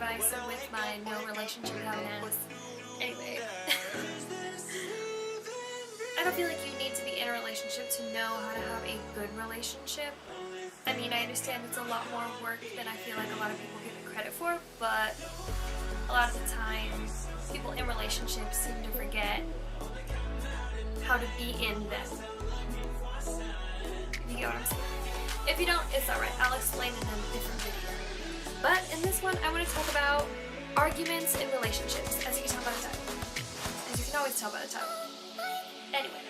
advice with my no relationship without an ass. Anyway. I don't feel like you need to be in a relationship to know how to have a good relationship. I mean, I understand it's a lot more work than I feel like a lot of people give credit for, but a lot of the time, people in relationships seem to forget how to be in them. You get what I'm saying? If you don't, it's alright. I'll explain in a different video. But in this one, I want to talk about arguments in relationships, as you can tell by the title. As you can always tell by the title. Anyway.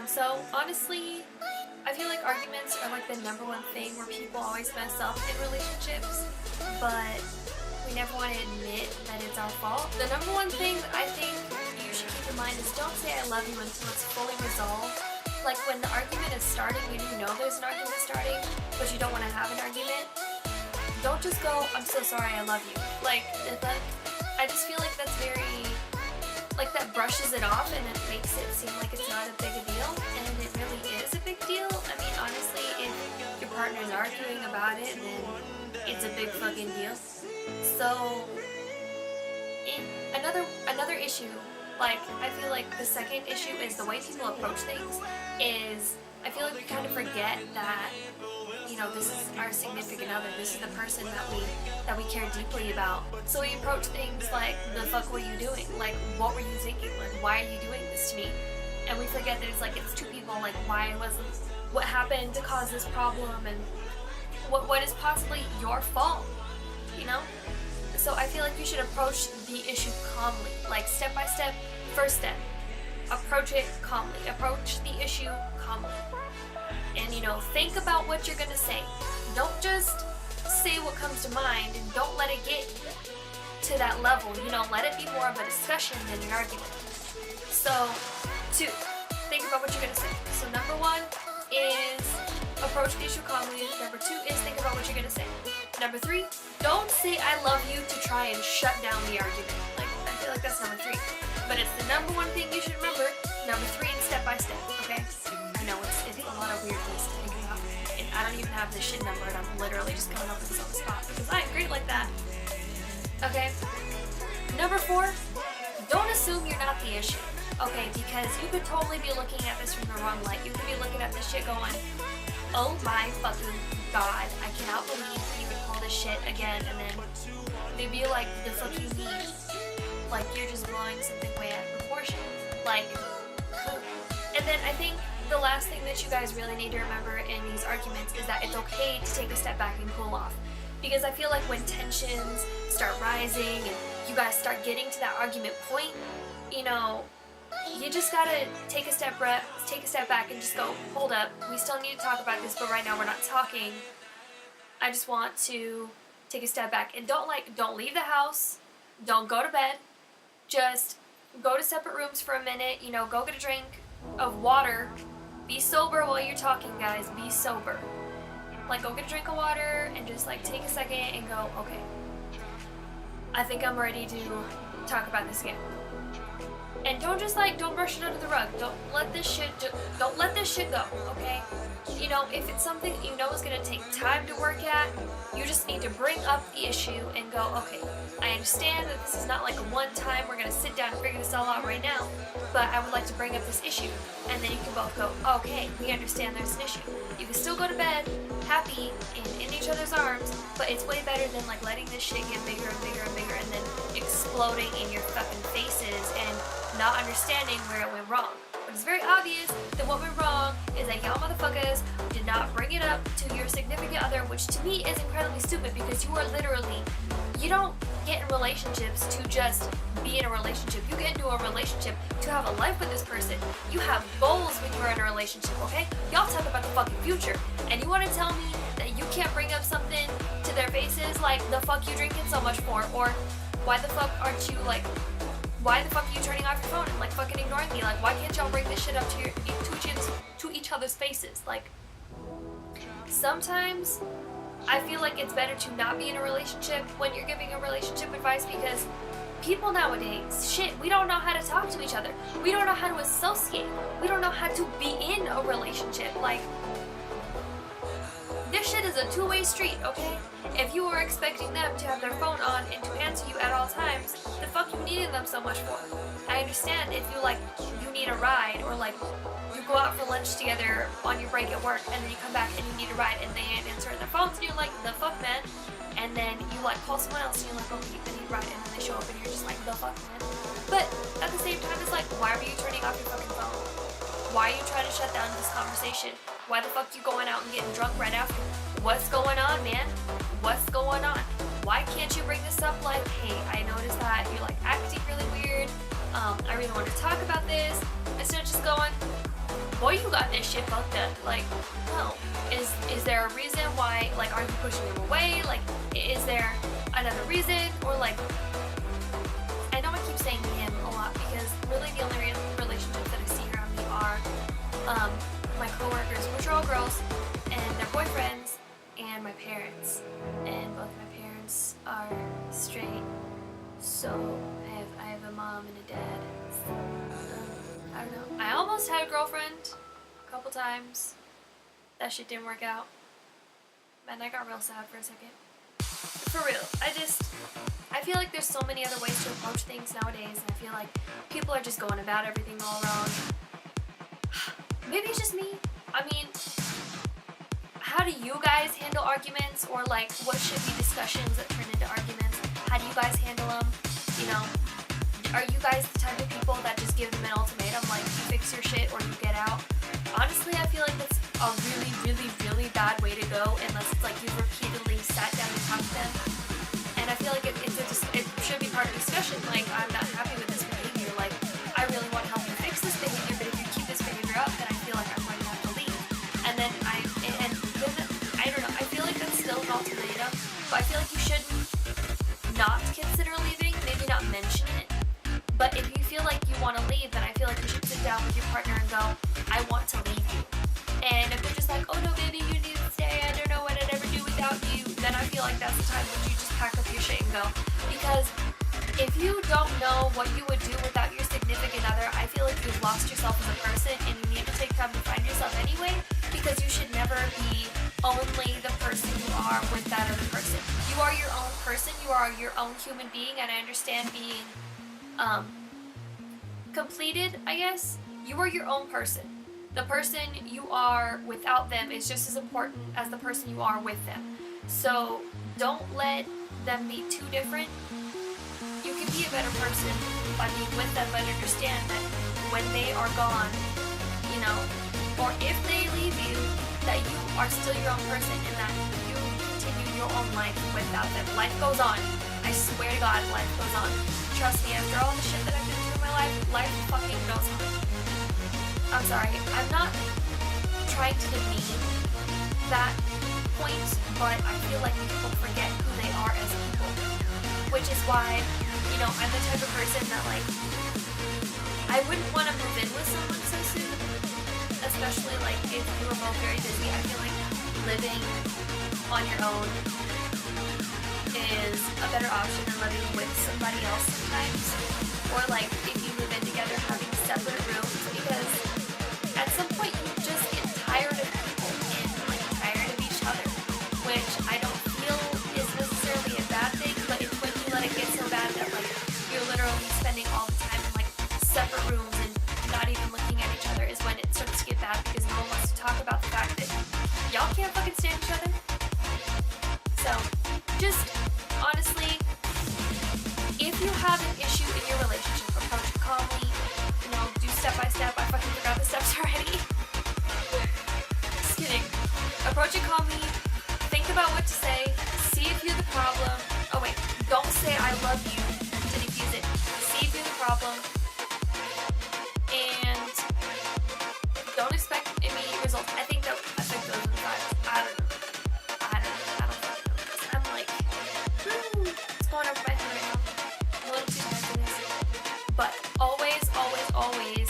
So honestly, I feel like arguments are like the #1 thing where people always mess up in relationships, but we never want to admit that it's our fault. The #1 thing that I think you should keep in mind is don't say I love you until it's fully resolved. Like when the argument is starting, you know there's an argument starting, but you don't want to have an argument. Don't just go, I'm so sorry, I love you. Like, I just feel like that's very, like that brushes it off and it makes it seem like it's not a big a deal, and it really is a big deal. I mean, honestly, if your partner's arguing about it, then it's a big fucking deal. So, another issue, like, I feel like the second issue is the way people approach things is, I feel like we kind of forget that, you know, this is our significant other, this is the person that we care deeply about. So we approach things like, the fuck were you doing? Like, what were you thinking? Like, why are you doing this to me? And we forget that it's like, it's two people, like, what happened to cause this problem, and what is possibly your fault, you know? So I feel like you should approach the issue calmly, like step by step, first step. Approach it calmly. Approach the issue calmly. And, you know, think about what you're gonna say. Don't just say what comes to mind, and don't let it get to that level. You know, let it be more of a discussion than an argument. So, 2, think about what you're gonna say. So #1 is approach the issue calmly. #2 is think about what you're gonna say. #3, don't say I love you to try and shut down the argument. Like, I feel like that's #3. But it's the #1 thing you should remember. #3 and step by step, okay? I know it's a lot of weird things to think about. And I don't even have this shit numbered. I'm literally just coming up with this on the spot because I ain't great like that. Okay? #4, don't assume you're not the issue. Okay, because you could totally be looking at this from the wrong light. You could be looking at this shit going, oh my fucking god, I cannot believe you would pull this shit again, and then they'd be like, the fuck you mean? Like, you're just blowing something way out of proportion. Like, and then I think the last thing that you guys really need to remember in these arguments is that it's okay to take a step back and cool off. Because I feel like when tensions start rising and you guys start getting to that argument point, you know, you just gotta take a step back and just go, hold up, we still need to talk about this, but right now we're not talking. I just want to take a step back. And don't leave the house, don't go to bed, just go to separate rooms for a minute, you know, go get a drink of water, be sober while you're talking, guys, be sober. Like, go get a drink of water and just like take a second and go, okay, I think I'm ready to talk about this again. And don't brush it under the rug. Don't let this shit go, okay? You know, if it's something that you know is gonna take time to work at, you just need to bring up the issue and go, okay, I understand that this is not like a one time, we're gonna sit down and figure this all out right now, but I would like to bring up this issue. And then you can both go, okay, we understand there's an issue. You can still go to bed happy and in each other's arms, but it's way better than like letting this shit get bigger and bigger and bigger and then exploding in your fucking faces and not understanding where it went wrong. But it's very obvious that what went wrong is that y'all motherfuckers did not bring it up to your significant other, which to me is incredibly stupid because you are literally, you don't get in relationships to just be in a relationship. You get into a relationship to have a life with this person. You have goals when you are in a relationship, okay? Y'all talk about the fucking future. And you want to tell me that you can't bring up something to their faces like, the fuck you drinking so much for? Or why the fuck aren't you like, why the fuck are you turning off your phone and like fucking ignoring me? Like, why can't y'all bring this shit up to each other's faces? Like, sometimes I feel like it's better to not be in a relationship when you're giving a relationship advice because people nowadays, shit, we don't know how to talk to each other. We don't know how to associate. We don't know how to be in a relationship. Like, this this shit is a two-way street, okay? If you are expecting them to have their phone on and to answer you at all times, the fuck you needing them so much for? I understand if you like, you need a ride, or like, you go out for lunch together on your break at work, and then you come back and you need a ride, and they ain't answering their phones, and you're like, the fuck, man? And then you like call someone else, and you're like, okay, they need a ride, and then they show up, and you're just like, the fuck, man? But at the same time, it's like, why were you turning off your fucking phone? Why are you trying to shut down this conversation? Why the fuck you going out and getting drunk right after? What's going on, man? What's going on? Why can't you bring this up like, hey, I noticed that you're like acting really weird. I really want to talk about this. Instead of just going, boy, you got this shit fucked up. Like, no. Is there a reason why, like, are you pushing him away? Like, is there another reason? Or like, I know I keep saying him a lot because really the only relationships that I see around me are my coworkers, which are all girls, and their boyfriends, and my parents. And both my parents are straight, so I have a mom and a dad. I don't know. I almost had a girlfriend a couple times. That shit didn't work out. Man, I got real sad for a second. For real, I feel like there's so many other ways to approach things nowadays, and I feel like people are just going about everything all wrong. Maybe it's just me. I mean, how do you guys handle arguments, or like what should be discussions that turn into arguments? How do you guys handle them? You know, are you guys the type of people that just give them an ultimatum, like you fix your shit or you get out? Honestly, I feel like that's a really, really, really bad way to go unless it's like you've repeatedly sat down and talked to them. And I feel like it should be part of the discussion. Like, I'm not happy with this behavior. Like, I really want to help you fix this behavior, but if you keep this behavior up, then I feel like I'm going to have to leave. And then I don't know. I feel like that's still an ultimatum, but I feel like you should not consider leaving. Maybe not mention it. But if you feel like you want to leave, then I feel like you should sit down with your partner and go, I want to leave you. And if they're just like, oh no, baby, you need to stay, I don't know what I'd ever do without you, then I feel like that's the time when you just pack up your shit and go. Because if you don't know what you would do without your significant other, I feel like you've lost yourself as a person, and you need to take time to find yourself anyway, because you should never be only the person you are with that other person. You are your own person, you are your own human being, and I understand being completed, I guess. You are your own person. The person you are without them is just as important as the person you are with them. So don't let them be too different. You can be a better person by being with them, but understand that when they are gone, you know, or if they leave you, that you are still your own person and that you continue your own life without them. Life goes on. I swear to God, life goes on. Trust me, after all the shit that I've been through in my life, life fucking goes on. I'm sorry, I'm not trying to demean that point, but I feel like people forget who they are as people. Which is why, you know, I'm the type of person that, like, I wouldn't want to move in with someone so soon. Especially, like, if you were both very busy. I feel like living on your own is a better option than living with somebody else sometimes. Or, like, if you move in together, having separate rooms, because at some point you just get tired of people and like tired of each other, which I don't feel is necessarily a bad thing, but it's when you let it get so bad that like you're literally spending all the time in like separate rooms and not even looking at each other is when it starts to get bad, because no one wants to talk about the fact that y'all can't fucking stand each other. So just honestly, if you have an issue in your relationship, approach it calmly. You know, do step by step. I fucking forgot the steps already. Just kidding. Approach it calmly. Think about what to say. See if you're the problem. Oh wait, don't say I love you to defuse it. See if you're the problem. And don't expect immediate results. I think those are the vibes. I don't know. I'm like, it's going over my head right now. I'm a little too tired for this. But always, always, always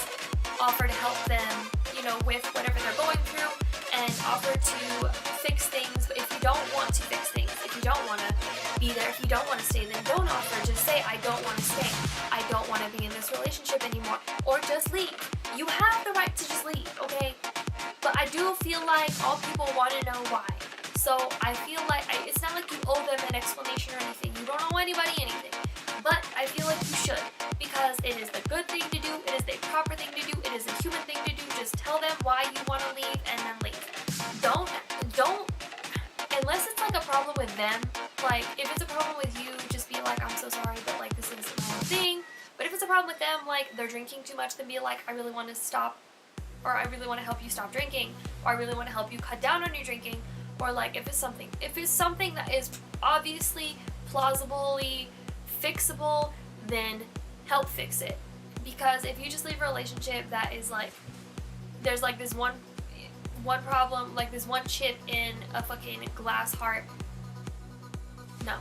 offer to help them, you know, with whatever they're going through, and offer to fix things. But if you don't want to fix things, if you don't want to be there, if you don't want to stay, then don't offer. Just say, I don't want to stay. I don't want to be in this relationship anymore. Or just leave. You have the right to just leave, okay? But I do feel like all people want to know why. So I feel like it's not like you owe them an explanation or anything. You don't owe anybody anything. But I feel like you should, because it is the good thing to do, it is the proper thing to do, it is a human thing to do. Just tell them why you want to leave and then leave. Don't, unless it's like a problem with them. Like, if it's a problem with you, just be like, I'm so sorry, but like, this is my own thing. But if it's a problem with them, like, they're drinking too much, then be like, I really want to stop, or I really want to help you stop drinking, or I really want to help you cut down on your drinking. Or like, if it's something that is obviously, plausibly fixable, then help fix it. Because if you just leave a relationship that is like, there's like this one problem, like this one chip in a fucking glass heart, no,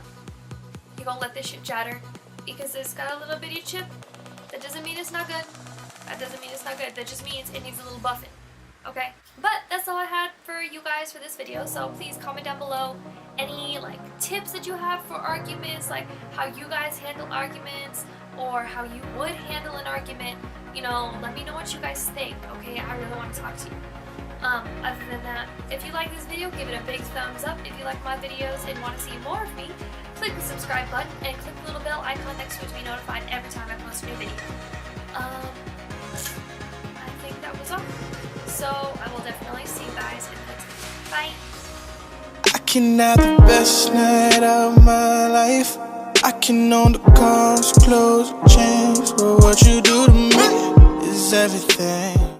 you gonna let this shit shatter because it's got a little bitty chip? That doesn't mean it's not good. That doesn't mean it's not good. That just means it needs a little buffing. Okay, but that's all I had for you guys for this video. So please comment down below any like tips that you have for arguments, like how you guys handle arguments, or how you would handle an argument. You know, let me know what you guys think. Okay, I really want to talk to you. Other than that, if you like this video, give it a big thumbs up. If you like my videos and want to see more of me, click the subscribe button and click the little bell icon next to it to be notified every time I post a new video. I think that was all. So I will definitely see you guys in the next video. Bye! I can have the best night of my life. I can own the cars, clothes, chains, but what you do to me is everything.